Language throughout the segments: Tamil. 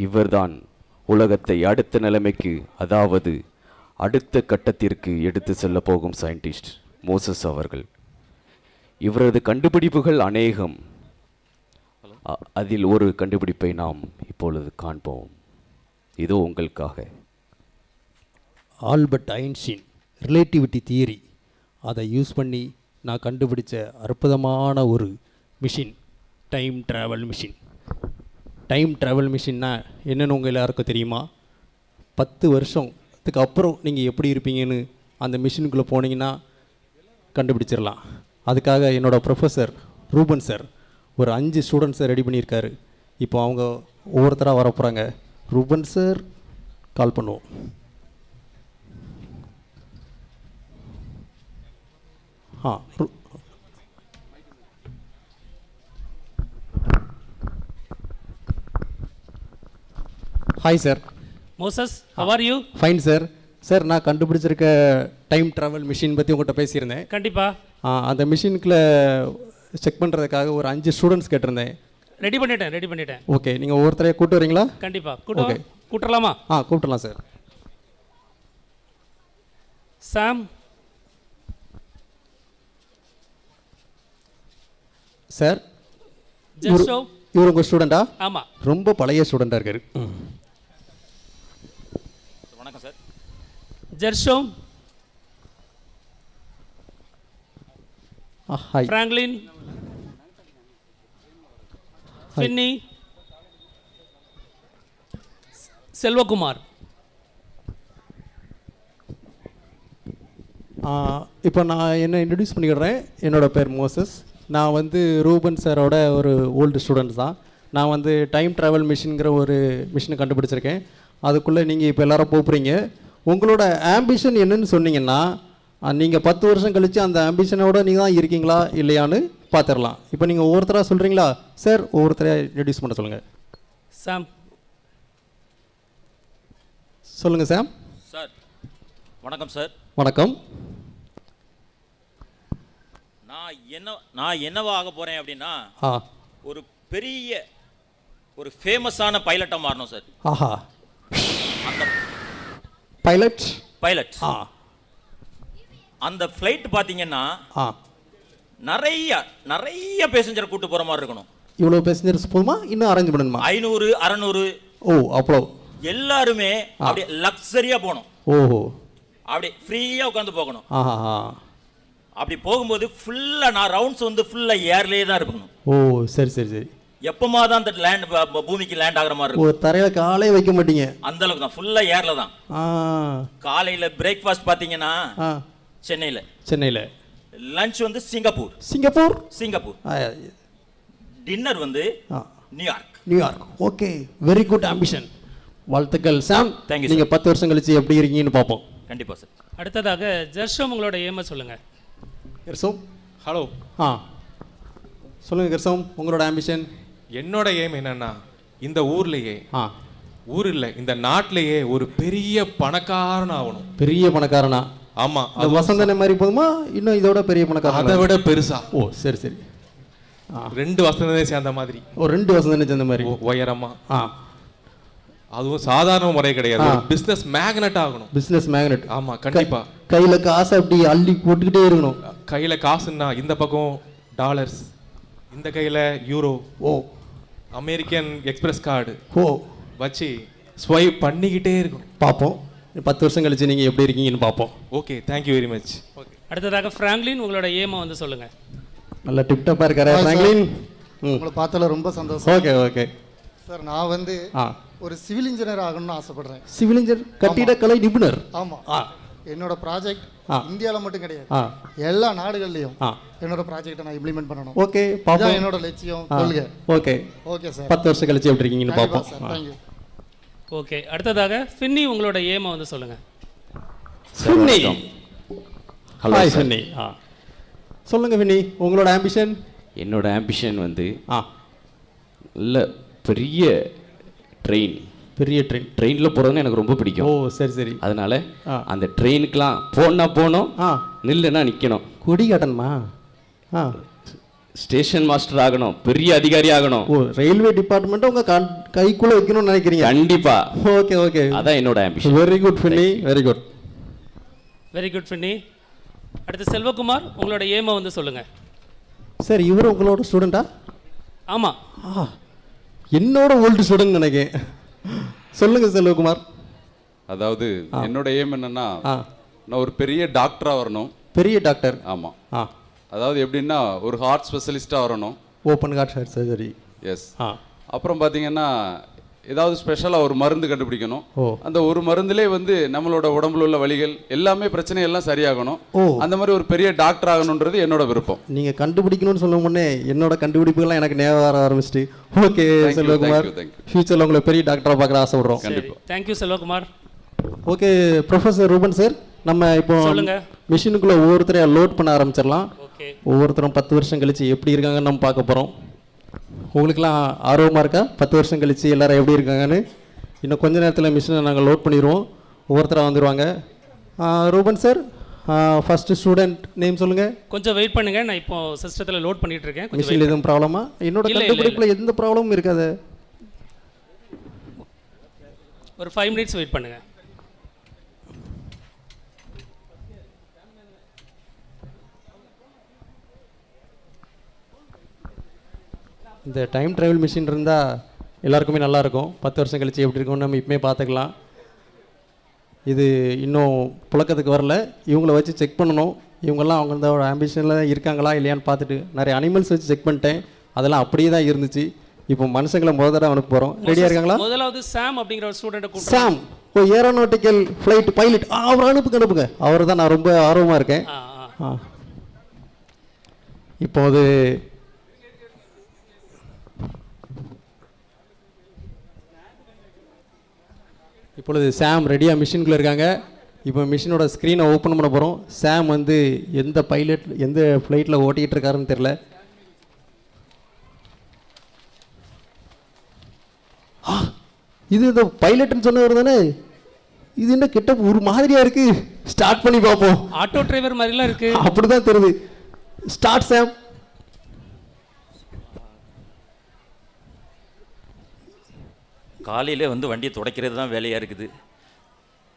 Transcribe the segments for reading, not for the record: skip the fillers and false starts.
இவர்தான் உலகத்தை அடுத்த நிலைமைக்கு, அதாவது அடுத்த கட்டத்திற்கு எடுத்து செல்ல போகும் சயின்டிஸ்ட் மோசஸ் அவர்கள். இவரது கண்டுபிடிப்புகள் அநேகம். அதில் ஒரு கண்டுபிடிப்பை நாம் இப்பொழுது காண்போம். இதோ உங்களுக்காக. ஆல்பர்ட் ஐன்ஸ்டீன் ரிலேட்டிவிட்டி தியரி, அதை யூஸ் பண்ணி நான் கண்டுபிடிச்ச அற்புதமான ஒரு machine, time travel machine. Time travel மிஷின்னா என்னென்னு உங்கள் எல்லாருக்கும் தெரியுமா? 10 வருஷத்துக்கு அப்புறம் நீங்கள் எப்படி இருப்பீங்கன்னு அந்த மிஷினுக்குள்ளே போனீங்கன்னா கண்டுபிடிச்சிடலாம். அதுக்காக என்னோடய ப்ரொஃபஸர் ரூபன் சார் ஒரு 5 ஸ்டூடெண்ட்ஸை ரெடி பண்ணியிருக்காரு. இப்போ அவங்க ஒவ்வொருத்தராக வர போகிறாங்க. ரூபன் சார் கால் பண்ணுவோம். Hi sir. Moses, how are you? Fine sir. Sir, நான் கண்டுபிடிச்சிருக்க டைம் ட்ராவல் மிஷின் பற்றி உங்கள்கிட்ட பேசியிருந்தேன். கண்டிப்பாக. அந்த மிஷினுக்குள்ள செக் பண்ணுறதுக்காக ஒரு 5 ஸ்டூடெண்ட்ஸ் கேட்டிருந்தேன். ரெடி பண்ணிட்டேன். ஓகே, நீங்கள் ஒவ்வொருத்தரையாக கூப்பிட்டு வரீங்களா? கண்டிப்பாக. ஓகே, கூட்டலாமா? கூப்பிடலாம் சார். சாம். சார், ஜெர்ஷோ. இவர் உங்கள் ஸ்டூடெண்ட்டா? ஆமாம். ரொம்ப பழைய ஸ்டூடெண்ட்டாக இருக்காரு. வணக்கம் sir. Jersho. Hi. Franklin. Finny. Selvakumar. இப்போ நான் என்ன இன்ட்ரடியூஸ் பண்ணிக்கிறேன். என்னோடய பேர் மோசஸ். நான் வந்து ரூபன் சாரோட ஒரு ஓல்டு ஸ்டூடெண்ட் தான். நான் வந்து டைம் ட்ராவல் மிஷின்ங்கிற ஒரு மிஷினை கண்டுபிடிச்சிருக்கேன். அதுக்குள்ளே நீங்கள் இப்போ எல்லாரும் போகிறீங்க. உங்களோட ஆம்பிஷன் என்னன்னு சொன்னீங்கன்னா நீங்கள் 10 வருஷம் கழித்து அந்த ஆம்பிஷனோட நீங்கள் தான் இருக்கீங்களா இல்லையான்னு பார்த்துடலாம். இப்போ நீங்கள் ஒவ்வொருத்தராக சொல்கிறீங்களா? சார், ஒவ்வொருத்தரையாக இன்ட்ரடியூஸ் பண்ண சொல்லுங்கள். சாம். சொல்லுங்கள் சாம். சார் வணக்கம் சார். வணக்கம். நான் என்னவா ஆக போகிறேன் அப்படின்னா ஒரு பெரிய ஒரு ஃபேமஸான பைலட்டாக மாறணும் சார். ஆஹா. அந்த பைலட் அந்த ஃப்ளைட் பார்த்தீங்கன்னா நிறைய பேசஞ்சர் கூட்டு போகிற மாதிரி இருக்கணும். இவ்வளோ பேசஞ்சர்ஸ் போதுமா? இன்னும் அரேஞ்ச் பண்ணணுமா? 500 600. ஓ, அவ்வளோ. எல்லாருமே அப்படியே லக்ஸரியாக போகணும். ஓஹோ. அப்படி ஃப்ரீயாக உட்காந்து போகணும். ஆஹா. அப்படி போகும்போது ஃபுல்லாக நான் ரவுண்ட்ஸ் வந்து ஃபுல்லாக ஏர்லேயே தான் இருக்கணும். ஓ, சரி. எப்பமா தான் அந்த லேண்ட் பூமிக்கு லேண்ட் ஆகிற மாதிரி இருக்கும். தரையில் காலே வைக்க மாட்டீங்க? அந்த அளவுக்கு தான், ஃபுல்லாக ஏரில் தான். காலையில் பிரேக்ஃபாஸ்ட் பார்த்தீங்கன்னா சென்னையில், லஞ்ச் வந்து சிங்கப்பூர், டின்னர் வந்து New York. Okay, very good ambition. வாழ்த்துக்கள் சாம். தேங்க்யூ. நீங்கள் 10 வருஷம் கழிச்சு எப்படி இருக்கீங்கன்னு பார்ப்போம். கண்டிப்பாக சார். அடுத்ததாக ஜெர்ஷோ, உங்களோட ஏமை சொல்லுங்கள். கெர்சோம். ஹலோ. சொல்லுங்கள் கெர்சோம், உங்களோட ஆம்பிஷன். என்னோட ஏம் என்னன்னா, இந்த ஊர்லேயே இல்லை இந்த நாட்டிலேயே ஒரு பெரிய பணக்காரன் ஆகணும். பெரிய பணக்காரனா? ஆமாம். அது வசந்தனை மாதிரி போதுமா? இன்னும் இதோட பெரிய பணக்காரன்? அதை விட பெருசா. ஓ, சரி. 2 வசந்தனை சேர்ந்த மாதிரி. ஓ, 2 வசந்தனை சேர்ந்த மாதிரி உயரமா. அதுவும் சாதாரண முறை கிடையாது. பிசினஸ் மேக்னெட் ஆகணும். Business magnet. ஆமா, கண்டிப்பா. கையில காசு அப்படி அள்ளி போட்டுக்கிட்டே இருக்கணும். கையில காசுன்னா இந்த பக்கம் டாலர்ஸ், இந்த கையில யூரோ, அமெரிக்கன் எக்ஸ்பிரஸ் கார்டு வச்சு ஸ்வைப் பண்ணிக்கிட்டே இருக்கணும். பார்ப்போம் 10 வருஷம் கழிச்சு நீங்கள் எப்படி இருக்கீங்கன்னு பார்ப்போம். Okay, thank you very much. அடுத்ததாக ஃப்ராங்க்லின், உங்களோட ஏமை வந்து சொல்லுங்கள். நல்ல டிப்டாப்பாக இருக்காரு ஃப்ராங்க்லின். உங்களை பார்த்தால ரொம்ப சந்தோஷம். ஓகே சார், நான் வந்து ஒரு சிவில் இன்ஜினியர் ஆகணும்னு ஆசைப்படுறேன். சிவில் இன்ஜினியர், கட்டிடக்கலை நிபுணர். ஆமாம். என்னோட ப்ராஜெக்ட் இந்தியாவில் மட்டும் கிடையாது, எல்லா நாடுகள்லையும் என்னோட ப்ராஜெக்டை நான் இம்ப்ளிமெண்ட் பண்ணணும். ஓகே, பாப்பா. என்னோட லட்சியம். கொள்கை. Okay sir. 10 வருஷம் கழிச்சு எப்படி இருக்கீங்கன்னு பார்ப்போம். தேங்க்யூ. ஓகே, அடுத்ததாக ஃபின்னி, உங்களோட ஏமை வந்து சொல்லுங்கள். ஃபின்னி. ஹாய் ஃபின்னி. சொல்லுங்கள் ஃபின்னி, உங்களோட ஆம்பிஷன். என்னோட ஆம்பிஷன் வந்து நல்ல பெரிய ட்ரெயினில் போகிறதுன்னு எனக்கு ரொம்ப பிடிக்கும். ஓ, சரி. அதனால அந்த ட்ரெயினுக்கெலாம் போனோம், நில்லுன்னா நிற்கணும். கொடி காட்டணுமா? ஸ்டேஷன் மாஸ்டர் ஆகணும், பெரிய அதிகாரி ஆகணும். ஓ, ரயில்வே டிபார்ட்மெண்ட்டை உங்கள் கைக்குள்ளே வைக்கணும்னு நினைக்கிறீங்க? கண்டிப்பா. ஓகே ஓகே, அதான் என்னோட ambition. Very good Binny, very good. Very good Binny. அடுத்து செல்வகுமார், உங்களோட ஏமை வந்து சொல்லுங்கள். சார், இவர் உங்களோட ஸ்டூடெண்ட்டா? ஆமாம். என்னோட ஓல்டு ஸ்டூடெண்ட் நினைக்கிறேன். சொல்லுங்கள் செல்வகுமார். அதாவது என்னோட எய்ம் என்னன்னா, நான் ஒரு பெரிய டாக்டராக வரணும். பெரிய டாக்டர்? ஆமாம். அதாவது எப்படின்னா, ஒரு ஹார்ட் ஸ்பெஷலிஸ்ட்டாக வரணும். Open heart surgery. எஸ். அப்புறம் பார்த்தீங்கன்னா, ஏதாவது ஸ்பெஷலாக ஒரு மருந்து கண்டுபிடிக்கணும். அந்த ஒரு மருந்துலே வந்து நம்மளோட உடம்புல உள்ள வலிகள் எல்லாமே, பிரச்சனை எல்லாம் சரியாகணும். அந்த மாதிரி ஒரு பெரிய டாக்டர் ஆகணுன்றது என்னோட விருப்பம். நீங்கள் கண்டுபிடிக்கணும்னு சொல்ல முன்னே என்னோட கண்டுபிடிப்புகள்லாம் எனக்கு ஞாபகம் வர ஆரம்பிச்சிட்டு. ஓகே செல்வகுமார், ஃபியூச்சரில் உங்களை பெரிய டாக்டராக பார்க்குற ஆசைப்படுறோம். கண்டிப்பாக. Thank you Selvakumar. Okay professor Ruban sir, நம்ம இப்போ மிஷினுக்குள்ளே ஒவ்வொருத்தரையாக லோட் பண்ண ஆரம்பிச்சிடலாம். ஒவ்வொருத்தரும் 10 வருஷம் கழிச்சு எப்படி இருக்காங்கன்னு நம்ம பார்க்க போகிறோம். உங்களுக்குலாம் ஆர்வமாக இருக்கா 10 வருஷம் கழிச்சு எல்லாரும் எப்படி இருக்காங்கன்னு? இன்னும் கொஞ்ச நேரத்தில் மிஷினை நாங்கள் லோட் பண்ணிடுவோம். ஒவ்வொருத்தராக வந்துடுவாங்க. Ruban sir, first student name சொல்லுங்கள். கொஞ்சம் வெயிட் பண்ணுங்கள், நான் இப்போ சிஸ்டத்தில் லோட் பண்ணிட்டு இருக்கேன். மிஷினில் எதுவும் ப்ராப்ளமா? என்னோட கண்டுபிடிப்பில் எந்த ப்ராப்ளமும் இருக்காது. ஒரு 5 மினிட்ஸ் வெயிட் பண்ணுங்கள். இந்த டைம் ட்ராவல் மிஷின் இருந்தால் எல்லாருக்குமே நல்லாயிருக்கும். 10 வருஷம் கழிச்சு எப்படி இருக்கும்னு நம்ம இப்போமே பார்த்துக்கலாம். இது இன்னும் புழக்கத்துக்கு வரல. இவங்கள வச்சு செக் பண்ணணும். இவங்கெல்லாம் அவங்களோட ஆம்பிஷனில் இருக்காங்களா இல்லையான்னு பார்த்துட்டு நிறைய அனிமல்ஸ் வச்சு செக் பண்ணிட்டேன். அதெல்லாம் அப்படியே தான் இருந்துச்சு. இப்போ மனுஷங்களை முதல் தடவை அனுப்ப போகிறோம். ரெடியாக இருக்காங்களா? முதலாவது சாம் அப்படிங்கிற ஒரு ஸ்டூடெண்ட். சாம், ஏரோநாட்டிக்கல் ஃப்ளைட் பைலட். அவர் அனுப்புங்க. அவர் தான் நான் ரொம்ப ஆர்வமாக இருக்கேன். இப்போது இப்பொழுது சாம் ரெடியாக மிஷினுக்குள்ளே இருக்காங்க. இப்போ மிஷினோட ஸ்க்ரீனை ஓப்பன் பண்ண போகிறோம். சாம் வந்து எந்த பைலட் எந்த ஃப்ளைட்டில் ஓட்டிகிட்டு இருக்காருன்னு தெரில. இது இந்த பைலட்னு சொன்னவர் தானே? இது என்ன கிட்ட ஒரு மாதிரியாக இருக்குது. ஸ்டார்ட் பண்ணி பார்ப்போம். ஆட்டோ டிரைவர் மாதிரிலாம் இருக்குது. அப்படி தான் தெரியுது. ஸ்டார்ட் சாம். காலையிலே வந்து வண்டியை துடைக்கிறது தான் வேலையாக இருக்குது.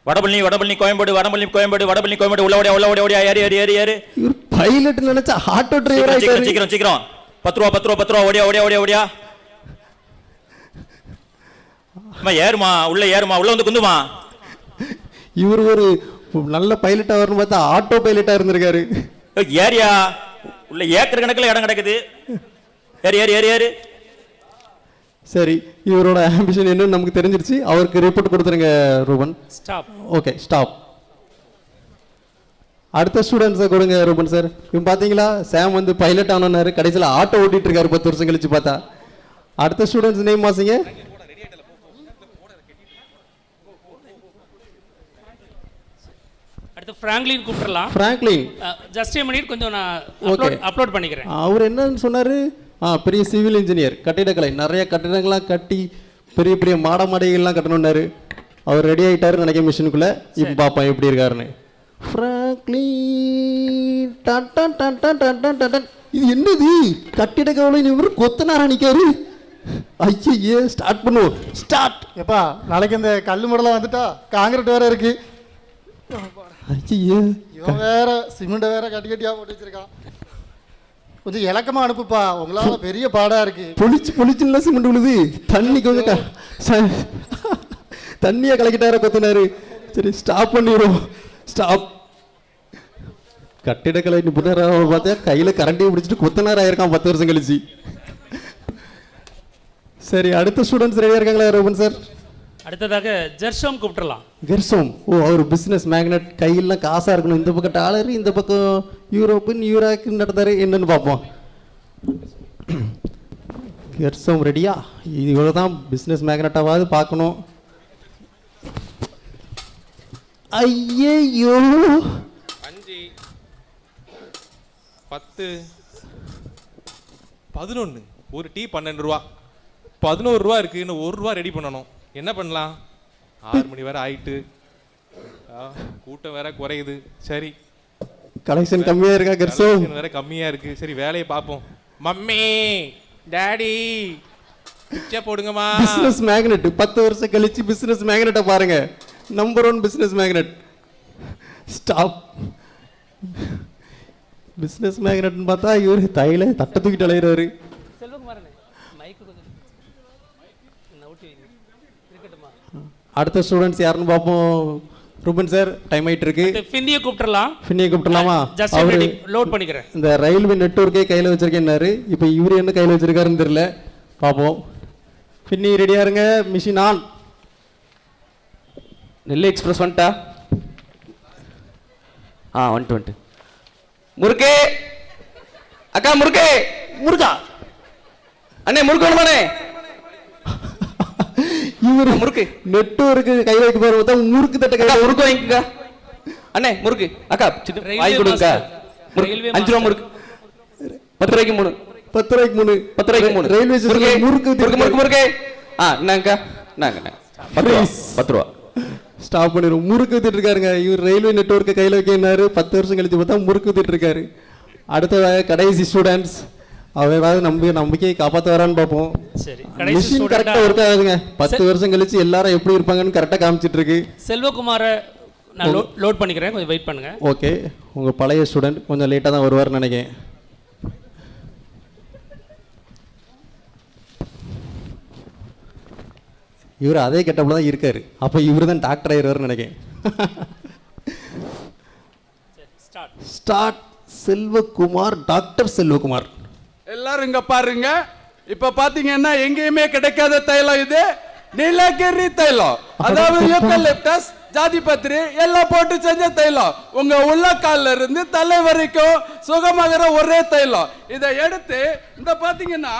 வடபழனி கோயம்பேடு, வடபழனி உள்ள ஓடியா ஏறு. இவர் பைலட் நினைச்சா ஆட்டோ டிரைவர். சீக்கிரம் 10 ரூபா ஓடியா. ஏறுமா, உள்ள வந்து குந்துமா. இவர் ஒரு நல்ல பைலட்டா வரணும் பார்த்தா ஆட்டோ பைலட்டா இருந்திருக்காரு. ஏரியா உள்ள ஏக்கர் கணக்கில் இடம் கிடக்குது. ஏறு. சரி, இவரோட ஆம்பிஷன் என்னன்னு நமக்கு தெரிஞ்சிருச்சு. அவருக்கு ரிப்போர்ட் கொடுத்துருங்க ரூபன். ஸ்டாப். Okay, stop. அடுத்த ஸ்டூடெண்ட்ஸை கொடுங்க ரூபன் சார். இவன் பார்த்தீங்களா, சாம் வந்து பைலட் ஆனாரு, கடைசியில் ஆட்டோ ஓட்டிட்டு இருக்காரு 10 வருஷம் கழிச்சு பார்த்தா. அடுத்த ஸ்டூடெண்ட்ஸ் நேம் வாசிங்க. அடுத்து பிராங்க்லின் கூப்பிடலாம். பிராங்க்லின், ஜஸ்ட் a minute, கொஞ்சம் நான் அப்லோட் பண்ணிக்கிறேன். அவர் என்னன்னு சொன்னாரு? பெரிய சிவில் இன்ஜினியர், கட்டிடக்கலை, நிறைய கட்டிடங்கள்லாம் கட்டி பெரிய பெரிய மாடைகள்லாம் கட்டணுன்னாரு. அவர் ரெடி ஆகிட்டாரு நினைக்க மிஷினுக்குள்ளே. இப்போ பார்ப்போம் எப்படி இருக்காருன்னு. பிராங்க்லின், இது என்னது? கட்டிடக்கலை இவர் கொத்தனாரா நிற்காரு. ஐயே, ஸ்டார்ட் பண்ணுவோம். ஸ்டார்ட். எப்பா, நாளைக்கு இந்த கல் முடலாம் வந்துட்டா, காங்கிரீட் வேற இருக்கு. ஐயே, இவன் வேற சிமெண்ட் வேற கட்டியா போட்டு வச்சிருக்கான். கொஞ்சம் இலக்கமா அனுப்புப்பா, உங்களால பெரிய பாடா இருக்கு. பொலிச்சுல சிமெண்ட் விழுது. தண்ணி கொஞ்சம் தண்ணியை கலக்கிட்டார கொத்தினாரு. சரி, ஸ்டாப் பண்ணிடுவோம். ஸ்டாப். கட்டிடக்கலை நிபுணர் பார்த்தா கையில கரண்டையும் பிடிச்சிட்டு கொத்தனார் ஆயிருக்கான் 10 வருஷம் கழிச்சு. சரி, அடுத்த ஸ்டூடெண்ட்ஸ் ரெடியா இருக்காங்களா ரோபன் சார்? அடுத்ததாக ஜெர்ஷோம் கூப்பிடலாம். ஜெர்ஷோம், அவர் பிசினஸ் மேக்னட், கையெல்லாம் காசா இருக்கணும். இந்த பக்கம் டாலர், இந்த பக்கம் யூரோப்பு, நியூயார்க் நடத்தாரு. என்னன்னு பார்ப்போம். ஜெர்ஷோம் ரெடியா? இவ்வளோ தான் பிஸ்னஸ் மேக்னட்டாவது பார்க்கணும். ஐயோ, 5 10 11 ஒரு டீ 12 ரூபா, 11 ரூபா இருக்கு. இன்னும் 1 ரூபா ரெடி பண்ணணும். என்ன பண்ணலாம்? 6 மணி வேற ஆயிட்டு, கூட்டம் வேற குறையுது. சரி, கலெக்ஷன் கம்மியா இருக்கா? கெர்சோம் வேற கம்மியா இருக்கு. சரி, வேலையை பார்ப்போம். மம்மி டாடி பிச்சை போடுங்கம்மா. பிஸ்னஸ் மேக்னெட் 10 வருஷம் கழிச்சு பிஸ்னஸ் மேக்னெட்டை பாருங்க. Number 1 business magnet. Stop. Business மேக்னெட்னு பார்த்தா இவர் தையில தட்டை தூக்கிட்டு அலையிறாரு. அடுத்த ஸ்டூடெண்ட்ஸ் யாருன்னு பார்ப்போம். ரூபன் சார், டைம் ஆயிட்டு இருக்கு. ஃபின்னியை கூப்பிட்டுறலாம். ஃபின்னியை கூப்பிடலாமா? ஜஸ்ட் லோட் பண்ணிக்கிறேன். இந்த ரயில்வே நெட்வொர்க்கே கையில் வச்சிருக்கேன்னாரு. இப்போ இவர் என்ன கையில் வச்சிருக்காருன்னு தெரியல. பார்ப்போம். ஃபின்னி ரெடியா இருங்க. Machine on. நெல்லி எக்ஸ்பிரஸ் வந்துட்டா? வந்துட்டு முறுக்கே அக்கா, முறுக்கே முருகா அண்ணே, முறுக்கு வேணுமாண்ணே? இவரு முறுக்கு நெட்வொர்க்கு கையில் வைக்க போற முறுக்கு தட்டை கையில் முறுக்கு வாங்கிக்கா அண்ணே. முறுக்கு அக்கா வாங்கி கொடுங்க. 5 ரூபா முறுக்கு. 10 ரூபாய்க்கு 3. 10 ரூபாய்க்கு 3. 10 ரூபாய்க்கு 3. ரயில்வே ஸ்டேஷன் முறுக்கு முறுக்கு முறுக்கே. என்னங்கக்கா? நாங்க 10 ரூபா. ஸ்டாப் பண்ணிடும். முறுக்கு வித்துட்டு இருக்காருங்க இவர். ரயில்வே நெட்வொர்க்கை கையில் வைக்கினாரு. 10 வருஷம் கழிச்சு பார்த்தா முறுக்கு வித்துட்டு இருக்காரு. அடுத்ததாக கடைசி ஸ்டூடெண்ட்ஸ், அவர் ஏதாவது நம்பிக்கையை காப்பாற்ற வரான்னு பார்ப்போம். சரி, மிஷின் கரெக்டாக ஒர்க் ஆகுதுங்க. 10 வருஷம் கழிச்சு எல்லாரும் எப்படி இருப்பாங்கன்னு கரெக்டாக காமிச்சிட்டு இருக்கு. செல்வகுமாரை நான் லோட் பண்ணிக்கிறேன், கொஞ்சம் வெயிட் பண்ணுங்க. ஓகே, உங்கள் பழைய ஸ்டூடெண்ட் கொஞ்சம் லேட்டாக தான் வருவார்னு நினைக்கிறேன். இவர் அதே கெட்டப்பில் தான் இருக்காரு. அப்போ இவர் தான் டாக்டர் ஆயிடுவார்னு நினைக்கிறேன். ஸ்டார்ட். செல்வகுமார், டாக்டர் செல்வகுமார். எல்லாரும் இங்க பாருங்க. இப்ப பாத்தீங்கன்னா எங்கேயுமே கிடைக்காத தைலம் இது நீலகிரி தைலம். அதாவது யூக்கலிப்டஸ், ஜாதிபத்திரி எல்லாம் போட்டு செஞ்ச தைலம். உங்க உள்ளக்கால்ல இருந்து தலை வரைக்கும் சுகமாகிற ஒரே தைலம். இதை எடுத்து இந்த பாத்தீங்கன்னா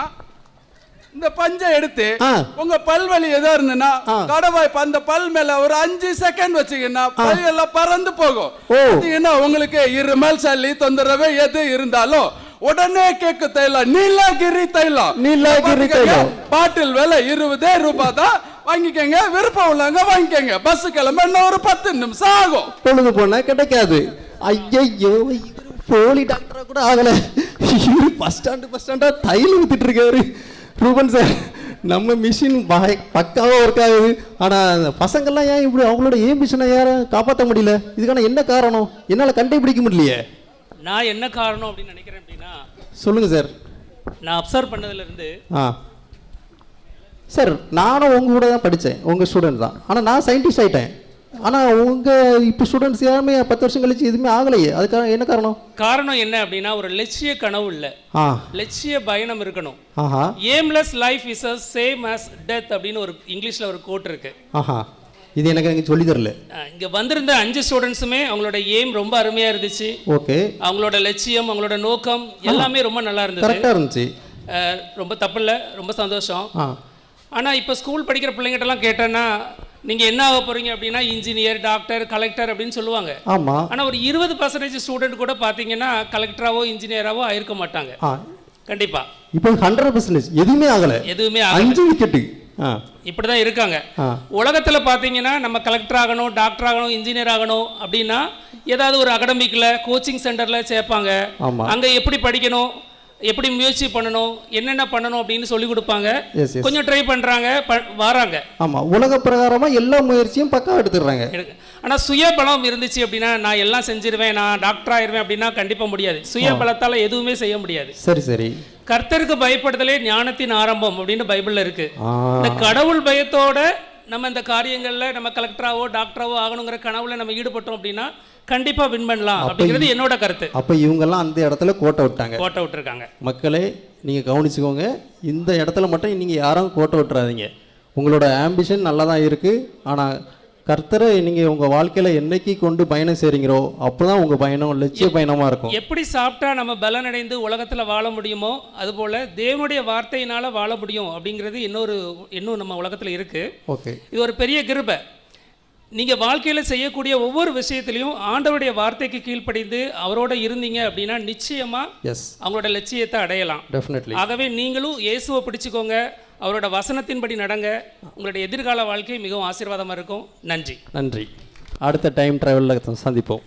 இந்த பஞ்சை எடுத்து உங்க பல்வலி எதா இருந்துன்னா கடவாய் அந்த பல் மேல ஒரு 5 செகண்ட் வச்சீங்கன்னா பல் எல்லாம் பறந்து போகும். பாத்தீங்கன்னா உங்களுக்கு இருமல், சளி தொந்தரவு எது இருந்தாலும் உடனே கேக்கு தைலம் நீலகிரி தைலம். நீலகிரி தைலம் பாட்டில் விலை 20 ரூபாய் தான். வாங்கிக்கங்க. விருப்பம் உள்ளவங்க வாங்கிக்கங்க. பஸ் கிளம்ப இன்னும் ஒரு 10 நிமிஷம் ஆகும். பொழுது போனா கிடைக்காது. ஐயோ, போலி டாக்டரா கூட ஆகல. பஸ் ஸ்டாண்டா தைலம் வித்துட்டு இருக்காரு. ரூபன் சார், நம்ம மிஷின் பக்காவாக ஒர்க் ஆகுது. ஆனால் பசங்கள்லாம் ஏன் இப்படி அவங்களோட மிஷினை யாரும் காப்பாற்ற முடியல? இதுக்கான என்ன காரணம்? என்னால் கண்டுபிடிக்க முடியலையே. நான் என்ன காரணம் அப்படின்னு நினைக்கிறேன் அப்படின்னா, சொல்லுங்கள் சார். நான் அப்சர்வ் பண்ணதுலேருந்து சார், நானும் உங்கள் கூட தான் படித்தேன், உங்கள் ஸ்டூடெண்ட் தான். ஆனால் நான் சயின்டிஸ்ட் ஆகிட்டேன். ஆனால் உங்கள் இப்போ ஸ்டூடெண்ட்ஸ் யாருமே 10 வருஷம் கழிச்சு எதுவுமே ஆகலையே. அதுக்காக என்ன காரணம்? காரணம் என்ன அப்படின்னா, ஒரு லட்சிய கனவு இல்லை, லட்சிய பயணம் இருக்கணும். Aimless life is a same as death அப்படின்னு ஒரு இங்கிலீஷில் ஒரு கோட் இருக்கு. இது எனக்கு நீங்கள் சொல்லி தரல. இங்கே வந்திருந்த 5 ஸ்டூடெண்ட்ஸுமே அவங்களோட எய்ம் ரொம்ப அருமையாக இருந்துச்சு. ஓகே, அவங்களோட லட்சியம், அவங்களோட நோக்கம் எல்லாமே ரொம்ப நல்லா இருந்தது, கரெக்டாக இருந்துச்சு. ரொம்ப தப்பு இல்லை, ரொம்ப சந்தோஷம். ஆனால் இப்போ ஸ்கூல் படிக்கிற பிள்ளைங்கிட்டலாம் கேட்டேன்னா, நீங்கள் என்ன ஆக போகிறீங்க அப்படின்னா இன்ஜினியர், டாக்டர், கலெக்டர் அப்படின்னு சொல்லுவாங்க. ஆமாம். ஆனால் ஒரு 20% ஸ்டூடெண்ட் கூட பார்த்தீங்கன்னா கலெக்டராவோ இன்ஜினியராவோ ஆயிருக்க மாட்டாங்க. கண்டிப்பாக இப்போ 100% எதுவுமே ஆகலை. எதுவுமே 5 விக்கெட்டு இப்படி தான் இருக்காங்க. உலகத்தில் பார்த்தீங்கன்னா நம்ம கலெக்டர் ஆகணும், டாக்டர் ஆகணும், இன்ஜினியர் ஆகணும் அப்படின்னா ஏதாவது ஒரு அகாடமிக்கில் கோச்சிங் சென்டரில் சேர்ப்பாங்க. அங்கே எப்படி படிக்கணும், எப்படி முயற்சி பண்ணணும், என்னென்ன பண்ணணும் அப்படின்னு சொல்லி கொடுப்பாங்க. கொஞ்சம் ட்ரை பண்ணுறாங்க, வராங்க. ஆமாம், உலக பிரகாரமாக எல்லா முயற்சியும் பக்கம் எடுத்துடுறாங்க. ஆனால் சுயபலம் இருந்துச்சு அப்படின்னா நான் எல்லாம் செஞ்சிருவேன், நான் டாக்டர் ஆயிடுவேன் அப்படின்னா கண்டிப்பாக முடியாது. சுயபலத்தால் எதுவுமே செய்ய முடியாது. சரி சரி. கர்த்தருக்கு பயப்படுதலே ஞானத்தின் ஆரம்பம் அப்படின்னு பைபிளில் இருக்கு. இந்த கடவுள் பயத்தோட நம்ம இந்த காரியங்களில் நம்ம கலெக்டராவோ டாக்டராவோ ஆகணுங்கிற கனவுல நம்ம ஈடுபட்டோம் அப்படின்னா கண்டிப்பா வின் பண்ணலாம் அப்படிங்கிறது என்னோட கருத்து. அப்போ இவங்கெல்லாம் அந்த இடத்துல கோட்டை விட்டுருக்காங்க. மக்களே நீங்கள் கவனிச்சுக்கோங்க, இந்த இடத்துல மட்டும் நீங்கள் யாரும் கோட்டை விட்டுறாதீங்க. உங்களோட ஆம்பிஷன் நல்லா தான் இருக்குது. ஆனால் கர்த்தரை நீங்கள் உங்கள் வாழ்க்கையில் என்னைக்கு கொண்டு பயணம் செய்கிறீங்களோ அப்போ தான் உங்கள் பயணம் லட்சிய பயணமாக இருக்கும். எப்படி சாப்பிட்டா நம்ம பலனடைந்து உலகத்தில் வாழ முடியுமோ அதுபோல் தேவனுடைய வார்த்தையினால் வாழ முடியும் அப்படிங்கிறது இன்னும் நம்ம உலகத்தில் இருக்குது. ஓகே, இது ஒரு பெரிய கிருபை. நீங்கள் வாழ்க்கையில் செய்யக்கூடிய ஒவ்வொரு விஷயத்திலையும் ஆண்டவருடைய வார்த்தைக்கு கீழ்ப்படிந்து அவரோட இருந்தீங்க அப்படின்னா நிச்சயமாக அவங்களோட லட்சியத்தை அடையலாம். டெஃபினெட்லி. ஆகவே நீங்களும் இயேசுவை பிடிச்சிக்கோங்க, அவரோட வசனத்தின்படி நடங்க. உங்களுடைய எதிர்கால வாழ்க்கை மிகவும் ஆசீர்வாதமாக இருக்கும். நன்றி. அடுத்த டைம் டிராவலில் சந்திப்போம்.